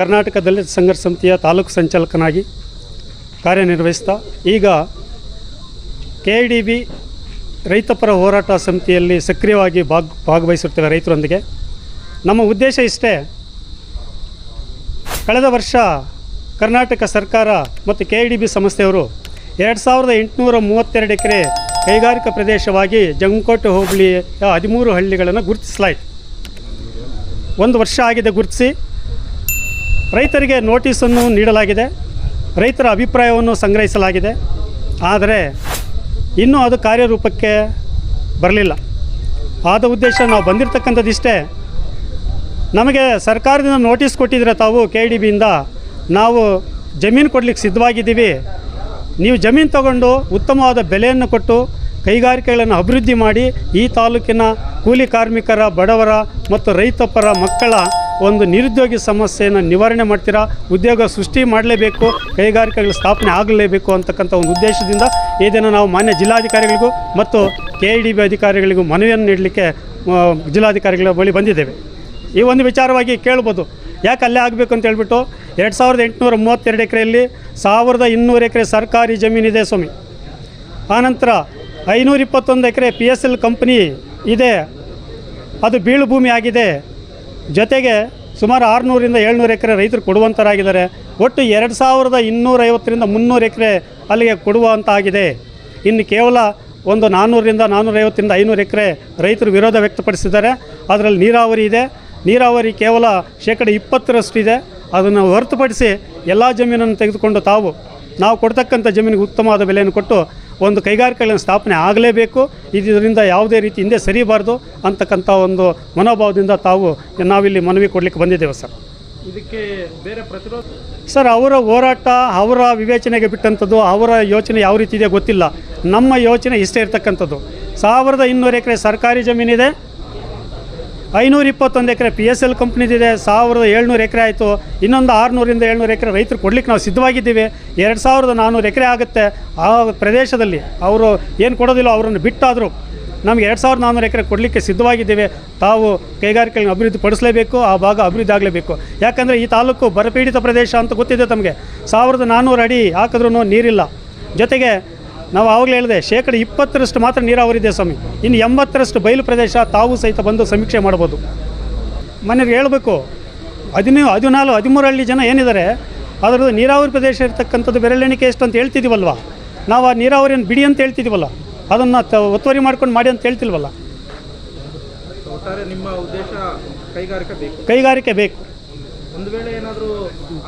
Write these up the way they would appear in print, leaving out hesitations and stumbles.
ಕರ್ನಾಟಕ ದಲಿತ ಸಂಘರ್ಷ ಸಮಿತಿಯ ತಾಲೂಕು ಸಂಚಾಲಕನಾಗಿ ಕಾರ್ಯನಿರ್ವಹಿಸ್ತಾ ಈಗ KIDB ರೈತಪರ ಹೋರಾಟ ಸಮಿತಿಯಲ್ಲಿ ಸಕ್ರಿಯವಾಗಿ ಭಾಗವಹಿಸುತ್ತೇವೆ ರೈತರೊಂದಿಗೆ. ನಮ್ಮ ಉದ್ದೇಶ ಇಷ್ಟೇ, ಕಳೆದ ವರ್ಷ ಕರ್ನಾಟಕ ಸರ್ಕಾರ ಮತ್ತು KIDB ಸಂಸ್ಥೆಯವರು 2832 ಎಕರೆ ಕೈಗಾರಿಕಾ ಪ್ರದೇಶವಾಗಿ ಜಂಕೋಟೆ ಹೋಬಳಿಯ 13 ಹಳ್ಳಿಗಳನ್ನು ಗುರುತಿಸಲಾಯಿತು. 1 ವರ್ಷ ಆಗಿದೆ ಗುರುತಿಸಿ, ರೈತರಿಗೆ ನೋಟಿಸನ್ನು ನೀಡಲಾಗಿದೆ, ರೈತರ ಅಭಿಪ್ರಾಯವನ್ನು ಸಂಗ್ರಹಿಸಲಾಗಿದೆ. ಆದರೆ ಇನ್ನೂ ಅದು ಕಾರ್ಯರೂಪಕ್ಕೆ ಬರಲಿಲ್ಲ. ಆದ ಉದ್ದೇಶ ನಾವು ಬಂದಿರತಕ್ಕಂಥದ್ದಿಷ್ಟೇ, ನಮಗೆ ಸರ್ಕಾರದಿಂದ ನೋಟಿಸ್ ಕೊಟ್ಟಿದ್ರೆ ತಾವು KIDBಯಿಂದ ನಾವು ಜಮೀನು ಕೊಡಲಿಕ್ಕೆ ಸಿದ್ಧವಾಗಿದ್ದೀವಿ, ನೀವು ಜಮೀನು ತಗೊಂಡು ಉತ್ತಮವಾದ ಬೆಲೆಯನ್ನು ಕೊಟ್ಟು ಕೈಗಾರಿಕೆಗಳನ್ನು ಅಭಿವೃದ್ಧಿ ಮಾಡಿ ಈ ತಾಲೂಕಿನ ಕೂಲಿ ಕಾರ್ಮಿಕರ, ಬಡವರ ಮತ್ತು ರೈತಪರ ಮಕ್ಕಳ ಒಂದು ನಿರುದ್ಯೋಗಿ ಸಮಸ್ಯೆಯನ್ನು ನಿವಾರಣೆ ಮಾಡ್ತೀರಾ, ಉದ್ಯೋಗ ಸೃಷ್ಟಿ ಮಾಡಲೇಬೇಕು, ಕೈಗಾರಿಕೆಗಳ ಸ್ಥಾಪನೆ ಆಗಲೇಬೇಕು ಅಂತಕ್ಕಂಥ ಒಂದು ಉದ್ದೇಶದಿಂದ ಈ ದಿನ ನಾವು ಮಾನ್ಯ ಜಿಲ್ಲಾಧಿಕಾರಿಗಳಿಗೂ ಮತ್ತು KIDB ಅಧಿಕಾರಿಗಳಿಗೂ ಮನವಿಯನ್ನು ನೀಡಲಿಕ್ಕೆ ಜಿಲ್ಲಾಧಿಕಾರಿಗಳ ಬಳಿ ಬಂದಿದ್ದೇವೆ. ಈ ಒಂದು ವಿಚಾರವಾಗಿ ಕೇಳ್ಬೋದು, ಯಾಕೆ ಅಲ್ಲೇ ಆಗಬೇಕು ಅಂತ ಹೇಳ್ಬಿಟ್ಟು 2832 ಎಕರೆಯಲ್ಲಿ 1200 ಎಕರೆ ಸರ್ಕಾರಿ ಜಮೀನಿದೆ ಸ್ವಾಮಿ. ಆನಂತರ 521 ಎಕರೆ PSL ಕಂಪ್ನಿ ಇದೆ, ಅದು ಬೀಳು ಭೂಮಿ ಆಗಿದೆ. ಜೊತೆಗೆ ಸುಮಾರು 600ರಿಂದ 700 ಎಕರೆ ರೈತರು ಕೊಡುವಂಥರಾಗಿದ್ದಾರೆ. ಒಟ್ಟು 2250ರಿಂದ 300 ಎಕರೆ ಅಲ್ಲಿಗೆ ಕೊಡುವಂತಾಗಿದೆ. ಇನ್ನು ಕೇವಲ ಒಂದು 400ರಿಂದ 450ರಿಂದ 500 ಎಕರೆ ರೈತರು ವಿರೋಧ ವ್ಯಕ್ತಪಡಿಸಿದ್ದಾರೆ. ಅದರಲ್ಲಿ ನೀರಾವರಿ ಇದೆ, ನೀರಾವರಿ ಕೇವಲ 20% ಇದೆ. ಅದನ್ನು ಹೊರತುಪಡಿಸಿ ಎಲ್ಲ ಜಮೀನನ್ನು ತೆಗೆದುಕೊಂಡು ನಾವು ಕೊಡ್ತಕ್ಕಂಥ ಜಮೀನಿಗೆ ಉತ್ತಮವಾದ ಬೆಲೆಯನ್ನು ಕೊಟ್ಟು ಒಂದು ಕೈಗಾರಿಕೆಗಳನ್ನು ಸ್ಥಾಪನೆ ಆಗಲೇಬೇಕು, ಇದರಿಂದ ಯಾವುದೇ ರೀತಿ ಹಿಂದೆ ಸರಿಬಾರ್ದು ಅಂತಕ್ಕಂಥ ಒಂದು ಮನೋಭಾವದಿಂದ ನಾವಿಲ್ಲಿ ಮನವಿ ಕೊಡಲಿಕ್ಕೆ ಬಂದಿದ್ದೇವೆ ಸರ್. ಇದಕ್ಕೆ ಬೇರೆ ಪ್ರತಿರೋಧ ಸರ್, ಅವರ ಹೋರಾಟ ಅವರ ವಿವೇಚನೆಗೆ ಬಿಟ್ಟಂಥದ್ದು, ಅವರ ಯೋಚನೆ ಯಾವ ರೀತಿ ಇದೆ ಗೊತ್ತಿಲ್ಲ. ನಮ್ಮ ಯೋಚನೆ ಇಷ್ಟೇ ಇರ್ತಕ್ಕಂಥದ್ದು, 1200 ಎಕರೆ ಸರ್ಕಾರಿ ಜಮೀನಿದೆ, 521 ಎಕರೆ PSL ಕಂಪ್ನಿದಿದೆ, 1700 ಎಕರೆ ಆಯಿತು. ಇನ್ನೊಂದು 600ರಿಂದ 700 ಎಕರೆ ರೈತರು ಕೊಡಲಿಕ್ಕೆ ನಾವು ಸಿದ್ಧವಾಗಿದ್ದೀವಿ. 2400 ಎಕರೆ ಆಗುತ್ತೆ. ಆ ಪ್ರದೇಶದಲ್ಲಿ ಅವರು ಏನು ಕೊಡೋದಿಲ್ಲ, ಅವರನ್ನು ಬಿಟ್ಟಾದರೂ ನಮಗೆ 2400 ಎಕರೆ ಕೊಡಲಿಕ್ಕೆ ಸಿದ್ಧವಾಗಿದ್ದೇವೆ. ಕೈಗಾರಿಕೆಗಳನ್ನು ಅಭಿವೃದ್ಧಿ ಪಡಿಸಲೇಬೇಕು, ಆ ಭಾಗ ಅಭಿವೃದ್ಧಿ ಆಗಲೇಬೇಕು. ಯಾಕಂದರೆ ಈ ತಾಲೂಕು ಬರಪೀಡಿತ ಪ್ರದೇಶ ಅಂತ ಗೊತ್ತಿದೆ ತಮಗೆ. 1400 ಅಡಿ ಹಾಕಿದ್ರೂ ನೀರಿಲ್ಲ. ಜೊತೆಗೆ ನಾವು ಆವಾಗಲೇ ಹೇಳಿದೆ, 20% ಮಾತ್ರ ನೀರಾವರಿ ಇದೆ ಸ್ವಾಮಿ. ಇನ್ನು 80% ಬಯಲು ಪ್ರದೇಶ. ತಾವು ಸಹಿತ ಬಂದು ಸಮೀಕ್ಷೆ ಮಾಡ್ಬೋದು. ಮನೆಗೆ ಹೇಳಬೇಕು, 13 ಹಳ್ಳಿ ಜನ ಏನಿದ್ದಾರೆ ಅದರದ್ದು ನೀರಾವರಿ ಪ್ರದೇಶ ಇರ್ತಕ್ಕಂಥದ್ದು ಬೆರಳೆಣಿಕೆ ಎಷ್ಟು ಅಂತ ಹೇಳ್ತಿದ್ದೀವಲ್ವ. ನಾವು ಆ ನೀರಾವರಿಯನ್ನು ಬಿಡಿ ಅಂತ ಹೇಳ್ತಿದ್ದೀವಲ್ಲ, ಅದನ್ನು ಒತ್ತುವರಿ ಮಾಡ್ಕೊಂಡು ಮಾಡಿ ಅಂತ ಹೇಳ್ತಿಲ್ವಲ್ಲ. ನಿಮ್ಮ ಉದ್ದೇಶ ಕೈಗಾರಿಕೆ ಬೇಕು. ಒಂದು ವೇಳೆ ಏನಾದರೂ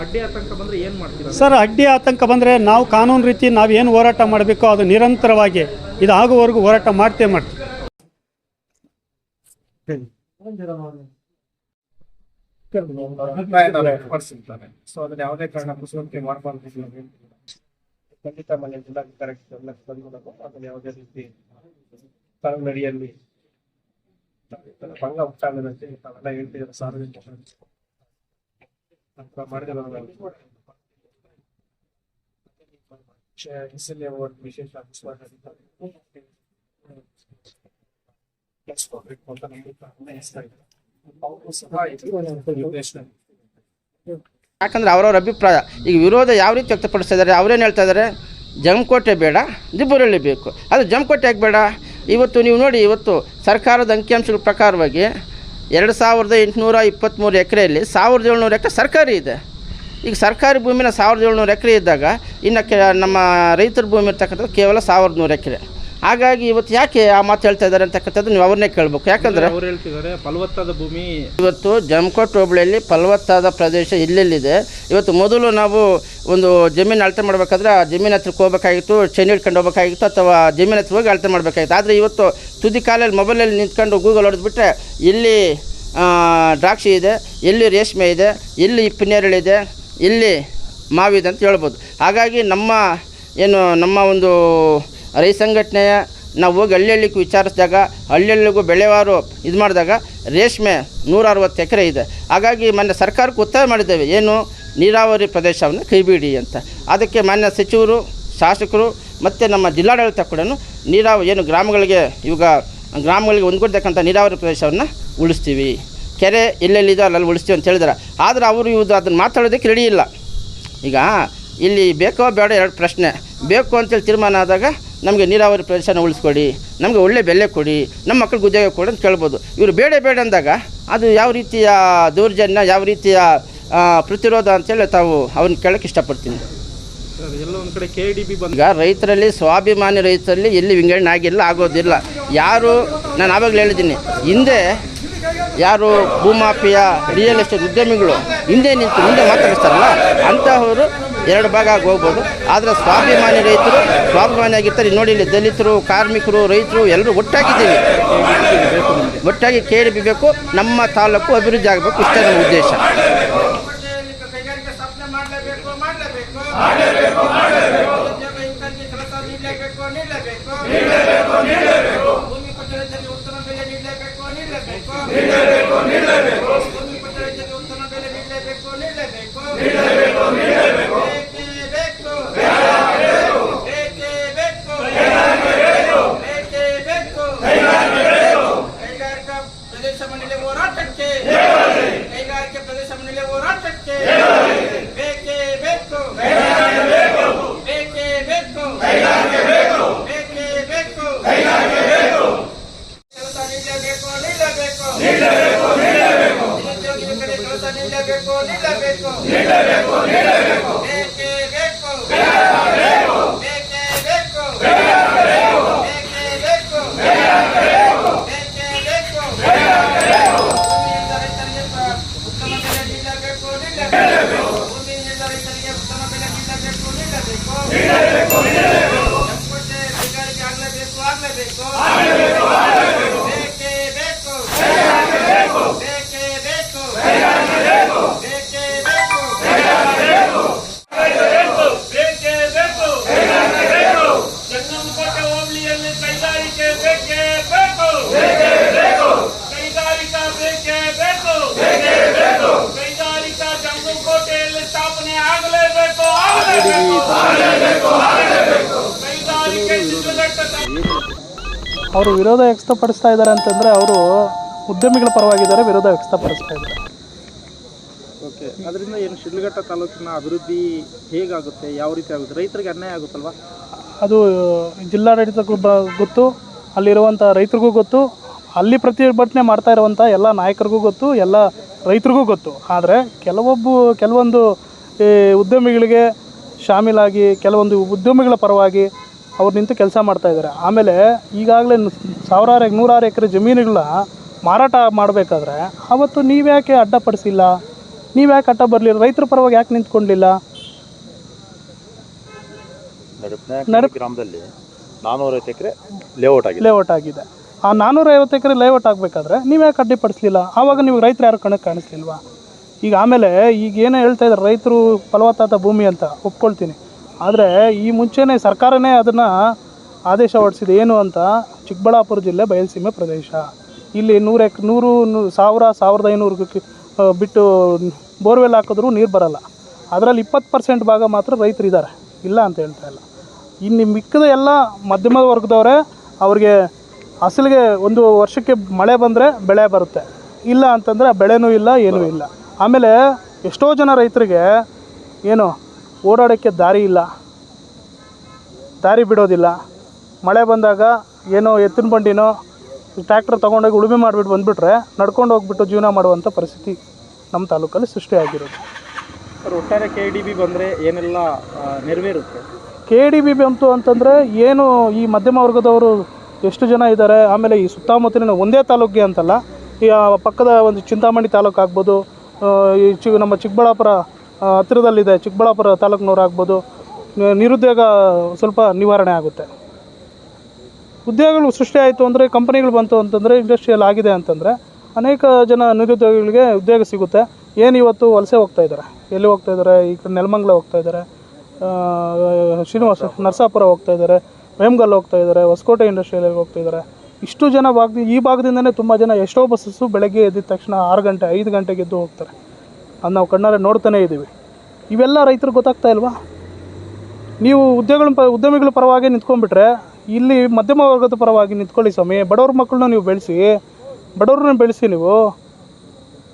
ಅಡ್ಡಿ ಆತಂಕ ಬಂದರೆ ಏನು ಮಾಡ್ತೀರಾ ಸರ್? ಅಡ್ಡಿ ಆತಂಕ ಬಂದರೆ ನಾವು ಕಾನೂನು ರೀತಿ ನಾವೇನು ಹೋರಾಟ ಮಾಡಬೇಕೋ ಅದು ನಿರಂತರವಾಗಿ ಇದು ಆಗುವವರೆಗೂ ಹೋರಾಟ ಮಾಡ್ತೀವಿ. ಸೊ ಅದನ್ನ ಯಾವುದೇ ಕಾರಣಕ್ಕೂ ಸೋರಿಕೆ ಮಾಡಬಾರ್ದು. ಖಂಡಿತ ಮನೆ ಜಿಲ್ಲಾಧಿಕಾರಿಗಳು ಅದನ್ನ ಯಾವುದೇ ರೀತಿ ಕಾನೂನಡಿಯಲ್ಲಿ ಭಂಗ ಉಂಟಾಗದಂತೆ ತಾವೆಲ್ಲ ಹೇಳ್ತಿದ್ದಾರೆ. ಸಾರ್ವಜನಿಕ ವಿಶೇಷ ಯಾಕಂದರೆ ಅವರವ್ರ ಅಭಿಪ್ರಾಯ. ಈಗ ವಿರೋಧ ಯಾವ ರೀತಿ ವ್ಯಕ್ತಪಡಿಸ್ತಾ ಇದ್ದಾರೆ, ಅವರೇನು ಹೇಳ್ತಾ ಇದ್ದಾರೆ, ಜಮಕೋಟೆ ಬೇಡ, ದಿಬ್ಬುರಳ್ಳಿ ಬೇಕು. ಅದು ಜಮಕೋಟೆ ಯಾಕೆ ಬೇಡ? ಇವತ್ತು ನೀವು ನೋಡಿ, ಇವತ್ತು ಸರ್ಕಾರದ ಅಂಕಿಅಂಶಗಳ ಪ್ರಕಾರವಾಗಿ 2823 ಎಕರೆಯಲ್ಲಿ 1700 ಎಕರೆ ಸರ್ಕಾರಿ ಇದೆ. ಈಗ ಸರ್ಕಾರಿ ಭೂಮಿನ 1700 ಎಕರೆ ಇದ್ದಾಗ ಇನ್ನು ನಮ್ಮ ರೈತರ ಭೂಮಿ ಇರ್ತಕ್ಕಂಥದ್ದು ಕೇವಲ 1100 ಎಕರೆ. ಹಾಗಾಗಿ ಇವತ್ತು ಯಾಕೆ ಆ ಮಾತು ಹೇಳ್ತಾ ಇದ್ದಾರೆ ಅಂತಕ್ಕಂಥದ್ದು ನೀವು ಅವ್ರನ್ನೇ ಕೇಳಬೇಕು. ಯಾಕಂದರೆ ಅವ್ರು ಹೇಳ್ತಿದ್ದಾರೆ ಫಲವತ್ತಾದ ಭೂಮಿ. ಇವತ್ತು ಜಮಕೋಟೆ ಹೋಬಳಿಯಲ್ಲಿ ಫಲವತ್ತಾದ ಪ್ರದೇಶ ಎಲ್ಲೆಲ್ಲಿದೆ. ಇವತ್ತು ಮೊದಲು ನಾವು ಒಂದು ಜಮೀನು ಅಳತೆ ಮಾಡಬೇಕಾದ್ರೆ ಆ ಜಮೀನು ಹತ್ರಕ್ಕೆ ಹೋಗಬೇಕಾಗಿತ್ತು, ಚೆನ್ನ ಹಿಡ್ಕೊಂಡು ಹೋಗಬೇಕಾಗಿತ್ತು, ಅಥವಾ ಜಮೀನು ಹತ್ರ ಹೋಗಿ ಅಳತೆ ಮಾಡಬೇಕಾಗಿತ್ತು. ಆದರೆ ಇವತ್ತು ತುದಿ ಕಾಲಲ್ಲಿ ಮೊಬೈಲಲ್ಲಿ ನಿಂತ್ಕೊಂಡು ಗೂಗಲ್ ಹೊಡೆದ್ಬಿಟ್ರೆ ಎಲ್ಲಿ ದ್ರಾಕ್ಷಿ ಇದೆ, ಎಲ್ಲಿ ರೇಷ್ಮೆ ಇದೆ, ಎಲ್ಲಿ ಹಿಪ್ಪನೇರಳಿದೆ, ಎಲ್ಲಿ ಮಾವಿದೆ ಅಂತ ಹೇಳ್ಬೋದು. ಹಾಗಾಗಿ ನಮ್ಮ ಒಂದು ರೈತ ಸಂಘಟನೆಯ ನಾವು ಹೋಗಿ ಹಳ್ಳಿಗೂ ವಿಚಾರಿಸಿದಾಗ, ಹಳ್ಳಿಗೂ ಬೆಳೆವಾರು ಇದು ಮಾಡಿದಾಗ ರೇಷ್ಮೆ 160 ಎಕರೆ ಇದೆ. ಹಾಗಾಗಿ ಮೊನ್ನೆ ಸರ್ಕಾರಕ್ಕೆ ಒತ್ತಾಯ ಮಾಡಿದ್ದೇವೆ, ಏನು ನೀರಾವರಿ ಪ್ರದೇಶವನ್ನು ಕೈಬಿಡಿ ಅಂತ. ಅದಕ್ಕೆ ಮಾನ್ಯ ಸಚಿವರು, ಶಾಸಕರು ಮತ್ತು ನಮ್ಮ ಜಿಲ್ಲಾಡಳಿತ ಕೂಡ ಗ್ರಾಮಗಳಿಗೆ ಒಂದುಗೂಡ್ತಕ್ಕಂಥ ನೀರಾವರಿ ಪ್ರದೇಶವನ್ನು ಉಳಿಸ್ತೀವಿ, ಕೆರೆ ಎಲ್ಲೆಲ್ಲಿದೆ ಅಲ್ಲಲ್ಲಿ ಉಳಿಸ್ತೀವಿ ಅಂತ ಹೇಳಿದಾರೆ. ಆದರೆ ಅವರು ಇವ್ದು ಅದನ್ನು ಮಾತಾಡೋದಕ್ಕೆ ರೆಡಿ ಇಲ್ಲ. ಈಗ ಇಲ್ಲಿ ಬೇಕೋ ಬೇಡ ಎರಡು ಪ್ರಶ್ನೆ. ಬೇಕು ಅಂತೇಳಿ ತೀರ್ಮಾನ ಆದಾಗ ನಮಗೆ ನೀರಾವರಿ ಪ್ರದೇಶನ ಉಳಿಸ್ಕೊಡಿ, ನಮಗೆ ಒಳ್ಳೆ ಬೆಲೆ ಕೊಡಿ, ನಮ್ಮ ಮಕ್ಕಳಿಗೆ ಉದ್ಯೋಗ ಕೊಡಿ ಅಂತ ಕೇಳ್ಬೋದು. ಇವರು ಬೇಡ ಅಂದಾಗ ಅದು ಯಾವ ರೀತಿಯ ದೌರ್ಜನ್ಯ, ಯಾವ ರೀತಿಯ ಪ್ರತಿರೋಧ ಅಂತೇಳಿ ತಾವು ಅವ್ರನ್ನ ಕೇಳೋಕ್ಕೆ ಇಷ್ಟಪಡ್ತೀನಿ. ಎಲ್ಲ ಒಂದು ಕಡೆ KDB ಈಗ ರೈತರಲ್ಲಿ, ಸ್ವಾಭಿಮಾನಿ ರೈತರಲ್ಲಿ ಎಲ್ಲಿ ವಿಂಗಡಣೆ ಆಗಿಲ್ಲ, ಆಗೋದಿಲ್ಲ. ಯಾರು, ನಾನು ಆವಾಗಲೇ ಹೇಳಿದ್ದೀನಿ, ಹಿಂದೆ ಯಾರು ಭೂಮಾಫಿಯಾ, ರಿಯಲ್ ಎಸ್ಟೇಟ್ ಉದ್ಯಮಿಗಳು ಹಿಂದೆ ನಿಂತು ಮುಂದೆ ಮಾತಾಡಿಸ್ತಾರಲ್ಲ, ಅಂಥವರು ಎರಡು ಭಾಗ ಆಗಿ ಹೋಗ್ಬೋದು. ಆದರೆ ಸ್ವಾಭಿಮಾನಿ ರೈತರು ಸ್ವಾಭಿಮಾನಿಯಾಗಿರ್ತಾರೆ. ನೋಡಿ, ಇಲ್ಲಿ ದಲಿತರು, ಕಾರ್ಮಿಕರು, ರೈತರು ಎಲ್ಲರೂ ಒಟ್ಟಾಗಿದ್ದೀವಿ. ಒಟ್ಟಾಗಿ KDB ಬೇಕು, ನಮ್ಮ ತಾಲೂಕು ಅಭಿವೃದ್ಧಿ ಆಗಬೇಕು, ಇಷ್ಟೇ ನಮ್ಮ ಉದ್ದೇಶ. ಅವರು ವಿರೋಧ ವ್ಯಕ್ತಪಡಿಸ್ತಾ ಇದ್ದಾರೆ ಅಂತಂದರೆ ಅವರು ಉದ್ಯಮಿಗಳ ಪರವಾಗಿದ್ದಾರೆ, ವಿರೋಧ ವ್ಯಕ್ತಪಡಿಸ್ತಾ ಇದ್ದಾರೆ. ಓಕೆ, ಅದರಿಂದ ಏನು ಶಿಡ್ಲಘಟ್ಟ ತಾಲೂಕಿನ ಅಭಿವೃದ್ಧಿ ಹೇಗಾಗುತ್ತೆ, ಯಾವ ರೀತಿ ಆಗುತ್ತೆ, ರೈತರಿಗೆ ಅನ್ಯಾಯ ಆಗುತ್ತಲ್ವಾ? ಅದು ಜಿಲ್ಲಾಡಳಿತಕ್ಕೂ ಗೊತ್ತು, ಅಲ್ಲಿರುವಂಥ ರೈತರಿಗೂ ಗೊತ್ತು, ಅಲ್ಲಿ ಪ್ರತಿಭಟನೆ ಮಾಡ್ತಾ ಇರುವಂಥ ಎಲ್ಲ ನಾಯಕರಿಗೂ ಗೊತ್ತು, ಎಲ್ಲ ರೈತರಿಗೂ ಗೊತ್ತು. ಆದರೆ ಕೆಲವೊಂದು ಉದ್ಯಮಿಗಳಿಗೆ ಶಾಮೀಲಾಗಿ ಕೆಲವೊಂದು ಉದ್ಯಮಿಗಳ ಪರವಾಗಿ ಅವ್ರು ನಿಂತು ಕೆಲಸ ಮಾಡ್ತಾಯಿದ್ದಾರೆ. ಆಮೇಲೆ ಈಗಾಗಲೇ ನೂರಾರು ಎಕರೆ ಜಮೀನುಗಳನ್ನ ಮಾರಾಟ ಮಾಡಬೇಕಾದ್ರೆ ಅವತ್ತು ನೀವ್ಯಾಕೆ ಅಡ್ಡಪಡಿಸಿಲ್ಲ, ನೀವ್ಯಾಕೆ ಅಡ್ಡ ಬರಲಿಲ್ಲ, ರೈತರ ಪರವಾಗಿ ಯಾಕೆ ನಿಂತ್ಕೊಳ್ಳಲಿಲ್ಲ? ಗ್ರಾಮದಲ್ಲಿ 450 ಎಕರೆ ಲೇಔಟ್ ಆಗಿದೆ. ಆ 450 ಎಕರೆ ಲೇಔಟ್ ಆಗಬೇಕಾದ್ರೆ ನೀವ್ಯಾಕೆ ಅಡ್ಡಿಪಡಿಸಲಿಲ್ಲ? ಆವಾಗ ನೀವು ರೈತರು ಯಾರು ಕಣಕ್ಕೆ ಕಾಣಿಸ್ಲಿಲ್ವಾ? ಈಗ ಆಮೇಲೆ ಈಗ ಏನೋ ಹೇಳ್ತಾ ಇದ್ದಾರೆ ರೈತರು ಫಲವತ್ತಾದ ಭೂಮಿ ಅಂತ, ಒಪ್ಕೊಳ್ತೀನಿ. ಆದರೆ ಈ ಮುಂಚೆನೇ ಸರ್ಕಾರನೇ ಅದನ್ನು ಆದೇಶ ಹೊರಡಿಸಿದೆ. ಏನು ಅಂತ, ಚಿಕ್ಕಬಳ್ಳಾಪುರ ಜಿಲ್ಲೆ ಬಯಲುಸೀಮೆ ಪ್ರದೇಶ, ಇಲ್ಲಿ 100,000-1,500 ಬಿಟ್ಟು ಬೋರ್ವೆಲ್ ಹಾಕಿದ್ರೂ ನೀರು ಬರಲ್ಲ. ಅದರಲ್ಲಿ 20% ಭಾಗ ಮಾತ್ರ ರೈತರಿದ್ದಾರೆ, ಇಲ್ಲ ಅಂತ ಹೇಳ್ತಾ ಇಲ್ಲ. ಇನ್ನು ಮಿಕ್ಕಿದ ಎಲ್ಲ ಮಧ್ಯಮ ವರ್ಗದವರೇ. ಅವ್ರಿಗೆ ಅಸಲಿಗೆ ಒಂದು ವರ್ಷಕ್ಕೆ ಮಳೆ ಬಂದರೆ ಬೆಳೆ ಬರುತ್ತೆ, ಇಲ್ಲ ಅಂತಂದರೆ ಬೆಳೆನೂ ಇಲ್ಲ, ಏನೂ ಇಲ್ಲ. ಆಮೇಲೆ ಎಷ್ಟೋ ಜನ ರೈತರಿಗೆ ಏನು ಓಡಾಡೋಕ್ಕೆ ದಾರಿ ಇಲ್ಲ, ದಾರಿ ಬಿಡೋದಿಲ್ಲ. ಮಳೆ ಬಂದಾಗ ಏನೋ ಎತ್ತಿನ ಬಂಡಿನೋ ಟ್ರ್ಯಾಕ್ಟರ್ ತೊಗೊಂಡೋಗಿ ಉಳುಮೆ ಮಾಡಿಬಿಟ್ಟು ಬಂದುಬಿಟ್ರೆ ನಡ್ಕೊಂಡು ಹೋಗ್ಬಿಟ್ಟು ಜೀವನ ಮಾಡುವಂಥ ಪರಿಸ್ಥಿತಿ ನಮ್ಮ ತಾಲೂಕಲ್ಲಿ ಸೃಷ್ಟಿಯಾಗಿರೋದು. ಒಟ್ಟಾರೆ KDB ಬಂದರೆ ಏನೆಲ್ಲ ನೆರವೇರುತ್ತೆ? KDB ಬಂತು ಅಂತಂದರೆ ಏನು, ಈ ಮಧ್ಯಮ ವರ್ಗದವರು ಎಷ್ಟು ಜನ ಇದ್ದಾರೆ, ಆಮೇಲೆ ಈ ಸುತ್ತಮುತ್ತಲಿನ ಒಂದೇ ತಾಲೂಕಿಗೆ ಅಂತಲ್ಲ, ಈ ಪಕ್ಕದ ಒಂದು ಚಿಂತಾಮಣಿ ತಾಲೂಕು ಆಗ್ಬೋದು, ಈ ನಮ್ಮ ಚಿಕ್ಕಬಳ್ಳಾಪುರ ಹತ್ತಿರದಲ್ಲಿದೆ ಚಿಕ್ಕಬಳ್ಳಾಪುರ ತಾಲೂಕಿನವ್ರು ಆಗ್ಬೋದು, ನಿರುದ್ಯೋಗ ಸ್ವಲ್ಪ ನಿವಾರಣೆ ಆಗುತ್ತೆ. ಉದ್ಯೋಗಗಳು ಸೃಷ್ಟಿ ಆಯಿತು ಅಂದರೆ, ಕಂಪನಿಗಳು ಬಂತು ಅಂತಂದರೆ, ಇಂಡಸ್ಟ್ರಿಯಲ್ ಆಗಿದೆ ಅಂತಂದರೆ ಅನೇಕ ಜನ ನಿರುದ್ಯೋಗಿಗಳಿಗೆ ಉದ್ಯೋಗ ಸಿಗುತ್ತೆ. ಏನು ಇವತ್ತು ವಲಸೆ ಹೋಗ್ತಾಯಿದ್ದಾರೆ, ಎಲ್ಲಿ ಹೋಗ್ತಾಯಿದ್ದಾರೆ? ಈ ಕಡೆ ನೆಲಮಂಗಲ ಹೋಗ್ತಾಯಿದ್ದಾರೆ, ಶ್ರೀನಿವಾಸ ನರಸಾಪುರ ಹೋಗ್ತಾಯಿದ್ದಾರೆ, ವೇಮಗಲ್ ಹೋಗ್ತಾಯಿದ್ದಾರೆ, ಹೊಸಕೋಟೆ ಇಂಡಸ್ಟ್ರಿಯಲ್ಗೆ ಹೋಗ್ತಾಯಿದ್ದಾರೆ. ಇಷ್ಟು ಜನ ಈ ಭಾಗದಿಂದನೇ ತುಂಬ ಜನ, ಎಷ್ಟೋ ಬಸ್ಸಸ್ಸು ಬೆಳಗ್ಗೆ ಎದ್ದಿದ ತಕ್ಷಣ 6 ಗಂಟೆ 5 ಗಂಟೆಗೆ ಎದ್ದು ಹೋಗ್ತಾರೆ. ಅದು ನಾವು ಕಣ್ಣಾರೆ ನೋಡ್ತಾನೇ ಇದ್ದೀವಿ. ಇವೆಲ್ಲ ರೈತರಿಗೆ ಗೊತ್ತಾಗ್ತಾ ಇಲ್ವಾ? ನೀವು ಉದ್ಯಮಿಗಳ ಪರವಾಗಿ ನಿಂತ್ಕೊಂಡ್ಬಿಟ್ರೆ, ಇಲ್ಲಿ ಮಧ್ಯಮ ವರ್ಗದ ಪರವಾಗಿ ನಿಂತ್ಕೊಳ್ಳಿ ಸ್ವಾಮಿ. ಬಡವ್ರ ಮಕ್ಕಳನ್ನ ನೀವು ಬೆಳೆಸಿ, ಬಡವ್ರನ್ನ ಬೆಳೆಸಿ ನೀವು.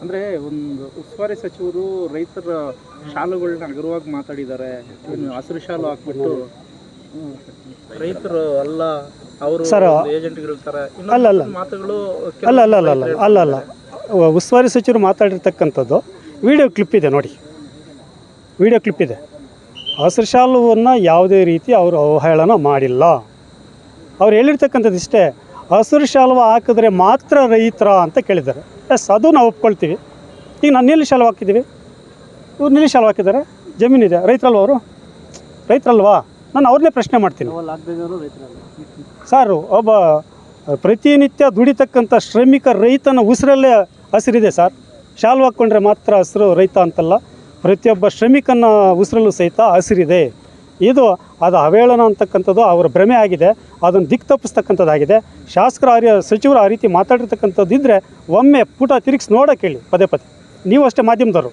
ಅಂದರೆ ಒಂದು ಉಸ್ತುವಾರಿ ಸಚಿವರು ರೈತರ ಶಾಲುಗಳನ್ನ ಹಗುರವಾಗಿ ಮಾತಾಡಿದ್ದಾರೆ, ಏನು ಹಸಿರು ಶಾಲು ಹಾಕ್ಬಿಟ್ಟು ರೈತರು ಅಲ್ಲ ಅವರು ಏಜೆಂಟ್ಗಳು ಇರ್ತಾರೆ ಮಾತುಗಳು ಅಲ್ಲ ಉಸ್ತುವಾರಿ ಸಚಿವರು ಮಾತಾಡಿರ್ತಕ್ಕಂಥದ್ದು ವಿಡಿಯೋ ಕ್ಲಿಪ್ ಇದೆ ನೋಡಿ, ವಿಡಿಯೋ ಕ್ಲಿಪ್ ಇದೆ. ಹಸಿರು ಶಾಲುವನ್ನು ಯಾವುದೇ ರೀತಿ ಅವರು ಅವಹೇಳನ ಮಾಡಿಲ್ಲ. ಅವ್ರು ಹೇಳಿರ್ತಕ್ಕಂಥದ್ದು ಇಷ್ಟೇ, ಹಸಿರು ಶಾಲು ಹಾಕಿದ್ರೆ ಮಾತ್ರ ರೈತರ ಅಂತ ಕೇಳಿದ್ದಾರೆ. ಎಸ್, ಅದು ನಾವು ಒಪ್ಕೊಳ್ತೀವಿ. ಈಗ ನಾನು ನೀಲಿ ಶಾಲು ಹಾಕಿದ್ದೀವಿ, ಇವ್ರು ನೀಲಿ ಶಾಲು ಹಾಕಿದ್ದಾರೆ, ಜಮೀನಿದೆ, ರೈತರಲ್ವ ಅವರು? ರೈತರಲ್ವಾ? ನಾನು ಅವ್ರನ್ನೇ ಪ್ರಶ್ನೆ ಮಾಡ್ತೀನಿ. ಸರ್, ಒಬ್ಬ ಪ್ರತಿನಿತ್ಯ ದುಡಿತಕ್ಕಂಥ ಶ್ರಮಿಕ ರೈತನ ಉಸಿರಲ್ಲೇ ಹಸಿರಿದೆ ಸರ್. ಶಾಲು ಹಾಕ್ಕೊಂಡ್ರೆ ಮಾತ್ರ ಹಸಿರು ರೈತ ಅಂತಲ್ಲ, ಪ್ರತಿಯೊಬ್ಬ ಶ್ರಮಿಕನ ಉಸಿರಲ್ಲೂ ಸಹಿತ ಹಸಿರಿದೆ. ಇದು ಅದು ಅವೇಳನ ಅಂತಕ್ಕಂಥದ್ದು ಅವರ ಭ್ರಮೆ ಆಗಿದೆ, ಅದನ್ನು ದಿಕ್ಕು ತಪ್ಪಿಸ್ತಕ್ಕಂಥದ್ದಾಗಿದೆ. ಶಾಸಕರು ಸಚಿವರು ಆ ರೀತಿ ಮಾತಾಡಿರ್ತಕ್ಕಂಥದ್ದು ಇದ್ದರೆ ಒಮ್ಮೆ ಪುಟ ತಿರುಗಿಸಿ ನೋಡೋಕೆ ಹೇಳಿ, ಪದೇ ಪದೇ. ನೀವು ಅಷ್ಟೇ ಮಾಧ್ಯಮದವರು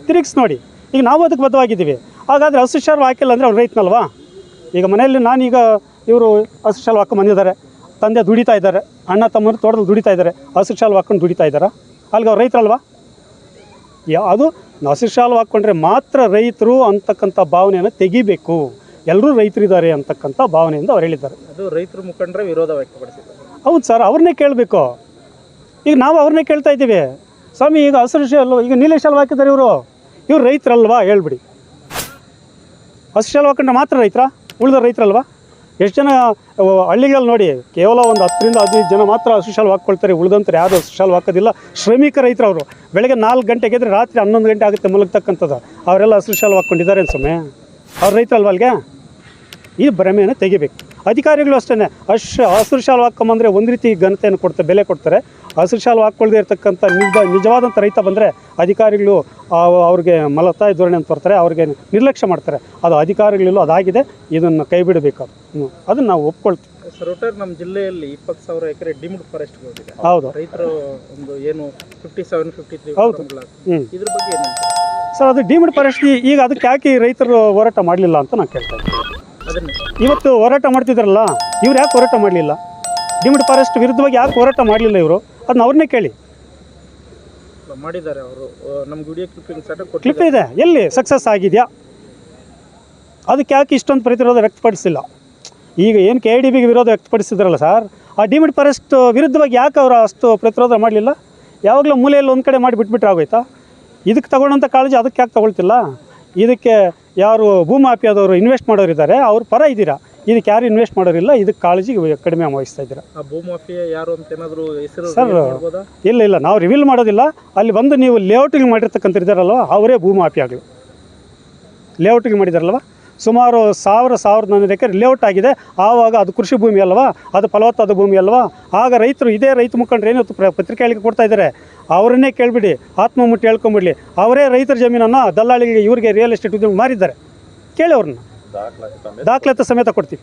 ತಿರುಗಿಸಿ ನೋಡಿ. ಈಗ ನಾವು ಅದಕ್ಕೆ ಬದ್ಧವಾಗಿದ್ದೀವಿ. ಹಾಗಾದರೆ ಹಸಿರು ಶಾಲು ಹಾಕಿಲ್ಲ ಅಂದರೆ ಅವ್ರು ರೈತನಲ್ವಾ? ಈಗ ಮನೆಯಲ್ಲಿ ನಾನೀಗ ಇವರು ಹಸಿರು ಶಾಲು ಹಾಕೊಂಡು ಬಂದಿದ್ದಾರೆ, ತಂದೆ ದುಡಿತಾ ಇದ್ದಾರೆ, ಅಣ್ಣ ತಮ್ಮರು ತೋಟದಲ್ಲಿ ದುಡಿತಾ ಇದ್ದಾರೆ, ಹಸಿರು ಶಾಲು ಹಾಕ್ಕೊಂಡು ದುಡಿತಾ ಇದ್ದಾರೆ, ಅಲ್ಲಿಗೆ ಅವ್ರು ರೈತರಲ್ವಾ? ಅದು ಹಸಿರು ಶಾಲು ಹಾಕ್ಕೊಂಡ್ರೆ ಮಾತ್ರ ರೈತರು ಅಂತಕ್ಕಂಥ ಭಾವನೆಯನ್ನು ತೆಗಿಬೇಕು. ಎಲ್ಲರೂ ರೈತರಿದ್ದಾರೆ ಅಂತಕ್ಕಂಥ ಭಾವನೆಯಿಂದ ಅವ್ರು ಹೇಳಿದ್ದಾರೆ. ಅದು ರೈತರ ಮುಖಂಡರ ವಿರೋಧ ವ್ಯಕ್ತಪಡಿಸಿದ್ದಾರೆ. ಹೌದು ಸರ್, ಅವ್ರನ್ನೇ ಕೇಳಬೇಕು. ಈಗ ನಾವು ಅವ್ರನ್ನೇ ಕೇಳ್ತಾ ಇದ್ದೀವಿ, ಸ್ವಾಮಿ ಈಗ ಹಸಿರು ಶಾಲು, ಈಗ ನೀಲಿ ಶಾಲು ಹಾಕಿದ್ದಾರೆ ಇವರು ರೈತರಲ್ವಾ ಹೇಳ್ಬಿಡಿ. ಹಸಿರು ಶಾಲು ಹಾಕೊಂಡ್ರೆ ಮಾತ್ರ ರೈತರ, ಉಳಿದ ರೈತರಲ್ವಾ? ಎಷ್ಟು ಜನ ಹಳ್ಳಿಗಳಲ್ಲಿ ನೋಡಿ, ಕೇವಲ ಒಂದು 10ರಿಂದ 15 ಜನ ಮಾತ್ರ ಹಸಿರು ಶಾಲು ಹಾಕ್ಕೊಳ್ತಾರೆ, ಉಳಿದಂತಾರೆ ಯಾರು ಹಸಿರು ಶಾಲು ಹಾಕೋದಿಲ್ಲ. ಶ್ರಮಿಕ ರೈತರು ಅವರು. ಬೆಳಗ್ಗೆ 4 ಗಂಟೆಗೆ ಇದ್ದರೆ ರಾತ್ರಿ 11 ಗಂಟೆ ಆಗುತ್ತೆ ಮಲಗ್ತಕ್ಕಂಥದ್ದು. ಅವರೆಲ್ಲ ಹಸಿರು ಶಾಲು ಹಾಕ್ಕೊಂಡಿದ್ದಾರೆ ಅನ್ಸೊಮ್ಮೆ, ಅವ್ರು ರೈತರಲ್ವ? ಅಲ್ಲಿಗೆ ಈ ಭ್ರಮೆಯನ್ನು ತೆಗಿಬೇಕು. ಅಧಿಕಾರಿಗಳು ಅಷ್ಟೇ, ಹಸಿರು ಶಾಲು ಹಾಕ್ಕೊಂಬಂದರೆ ಒಂದು ರೀತಿ ಘನತೆಯನ್ನು ಕೊಡ್ತಾರೆ, ಬೆಲೆ ಕೊಡ್ತಾರೆ. ಹಸಿರು ಶಾಲು ಹಾಕ್ಕೊಳ್ದೇ ಇರ್ತಕ್ಕಂಥ ನಿಜವಾದಂಥ ರೈತ ಬಂದರೆ ಅಧಿಕಾರಿಗಳು ಅವ್ರಿಗೆ ಮಲತಾಯಿ ಧೋರಣೆ ಅಂತ ಬರ್ತಾರೆ, ಅವ್ರಿಗೆ ನಿರ್ಲಕ್ಷ್ಯ ಮಾಡ್ತಾರೆ. ಅದು ಅಧಿಕಾರಿಗಳಲ್ಲೂ ಅದಾಗಿದೆ, ಇದನ್ನು ಕೈ ಬಿಡಬೇಕು. ಅದನ್ನು ನಾವು ಒಪ್ಕೊಳ್ತೀವಿ. ಸರ್, ಒಟ್ಟಾರೆ ನಮ್ಮ ಜಿಲ್ಲೆಯಲ್ಲಿ 20,000 ಎಕರೆ ಡಿಮ್ಡ್ ಫಾರೆಸ್ಟ್ಗಳಿದೆ. ಹೌದು. ರೈತರು ಒಂದು ಏನು 57-53 ಹೌದು. ಇದ್ರ ಬಗ್ಗೆ ಏನು ಸರ್, ಅದು ಡಿಮ್ಡ್ ಫಾರೆಸ್ಟ್ ಈಗ ಅದಕ್ಕೆ ಯಾಕೆ ರೈತರು ಹೋರಾಟ ಮಾಡಲಿಲ್ಲ ಅಂತ ನಾನು ಕೇಳ್ತಾ ಇದ್ದೀನಿ. ಇವತ್ತು ಹೋರಾಟ ಮಾಡ್ತಿದ್ರಲ್ಲ, ಇವ್ರು ಯಾಕೆ ಹೋರಾಟ ಮಾಡಲಿಲ್ಲ? ಡಿಮ್ಡ್ ಫಾರೆಸ್ಟ್ ವಿರುದ್ಧವಾಗಿ ಯಾಕೆ ಹೋರಾಟ ಮಾಡಲಿಲ್ಲ ಇವರು? ಅದನ್ನ ಅವ್ರನ್ನೇ ಕೇಳಿ. ಮಾಡಿದ್ದಾರೆ ಅವರು. ನಮ್ಮ ವಿಡಿಯೋ ಕ್ಲಿಪ್ ಇದೆ, ಎಲ್ಲಿ ಸಕ್ಸಸ್ ಆಗಿದೆಯಾ? ಅದಕ್ಕೆ ಯಾಕೆ ಇಷ್ಟೊಂದು ಪ್ರತಿರೋಧ ವ್ಯಕ್ತಪಡಿಸಿಲ್ಲ? ಈಗ ಏನು KIDBಗೆ ವಿರೋಧ ವ್ಯಕ್ತಪಡಿಸಿದ್ರಲ್ಲ ಸರ್, ಆ ಡಿಮ್ಡ್ ಫಾರೆಸ್ಟ್ ವಿರುದ್ಧವಾಗಿ ಯಾಕೆ ಅವರು ಅಷ್ಟು ಪ್ರತಿರೋಧ ಮಾಡಲಿಲ್ಲ? ಯಾವಾಗಲೂ ಮೂಲೆಯಲ್ಲಿ ಒಂದು ಕಡೆ ಮಾಡಿ ಬಿಟ್ಬಿಟ್ರೆ ಆಗೋಯ್ತಾ? ಇದಕ್ಕೆ ತಗೊಳ್ಳೋಂಥ ಕಾಳಜಿ ಅದಕ್ಕೆ ಯಾಕೆ ತಗೊಳ್ತಿಲ್ಲ? ಇದಕ್ಕೆ ಯಾರು ಭೂಮಾಫಿಯಾದವರು ಇನ್ವೆಸ್ಟ್ ಮಾಡೋರಿದ್ದಾರೆ, ಅವ್ರ ಪರ ಇದ್ದೀರಾ. ಇದಕ್ಕೆ ಯಾರು ಇನ್ವೆಸ್ಟ್ ಮಾಡೋರಿಲ್ಲ, ಇದಕ್ಕೆ ಕಾಳಜಿ ಕಡಿಮೆ ವಹಿಸ್ತಾ ಇದ್ದೀರಾ. ಭೂಮಾಫಿಯಾ ಯಾರು ಅಂತ ಏನಾದರೂ ಹೆಸರು ಸರ್? ಇಲ್ಲ, ನಾವು ರಿವೀಲ್ ಮಾಡೋದಿಲ್ಲ. ಅಲ್ಲಿ ಬಂದು ನೀವು ಲೇಔಟಿಗೆ ಮಾಡಿರ್ತಕ್ಕಂಥ ಇದ್ದಾರಲ್ವ, ಅವರೇ ಭೂಮಾಫಿಯಾಗಳು. ಲೇಔಟಿಗೆ ಮಾಡಿದಾರಲ್ವ, ಸುಮಾರು 1,400 ಎಕರೆ ಲೇಔಟ್ ಆಗಿದೆ. ಆವಾಗ ಅದು ಕೃಷಿ ಭೂಮಿ ಅಲ್ವಾ, ಅದು ಫಲವತ್ತಾದ ಭೂಮಿ ಅಲ್ವಾ? ಆಗ ರೈತರು ಇದೇ ರೈತ ಮುಖಂಡರು ಏನು ಪತ್ರಿಕೆ ಹೇಳಿಕೆ ಕೊಡ್ತಾ ಇದ್ದಾರೆ, ಅವರನ್ನೇ ಕೇಳಿಬಿಡಿ, ಆತ್ಮ ಮುಟ್ಟಿ ಹೇಳ್ಕೊಂಬಿಡ್ಲಿ. ಅವರೇ ರೈತರ ಜಮೀನನ್ನು ದಲ್ಲಾಳಿಗೆ, ಇವ್ರಿಗೆ ರಿಯಲ್ ಎಸ್ಟೇಟ್ ಉದ್ಯಮ ಮಾರಿದ್ದಾರೆ. ಕೇಳಿ ಅವ್ರನ್ನ, ದಾಖಲಾತಿ ಸಮೇತ ಕೊಡ್ತೀವಿ.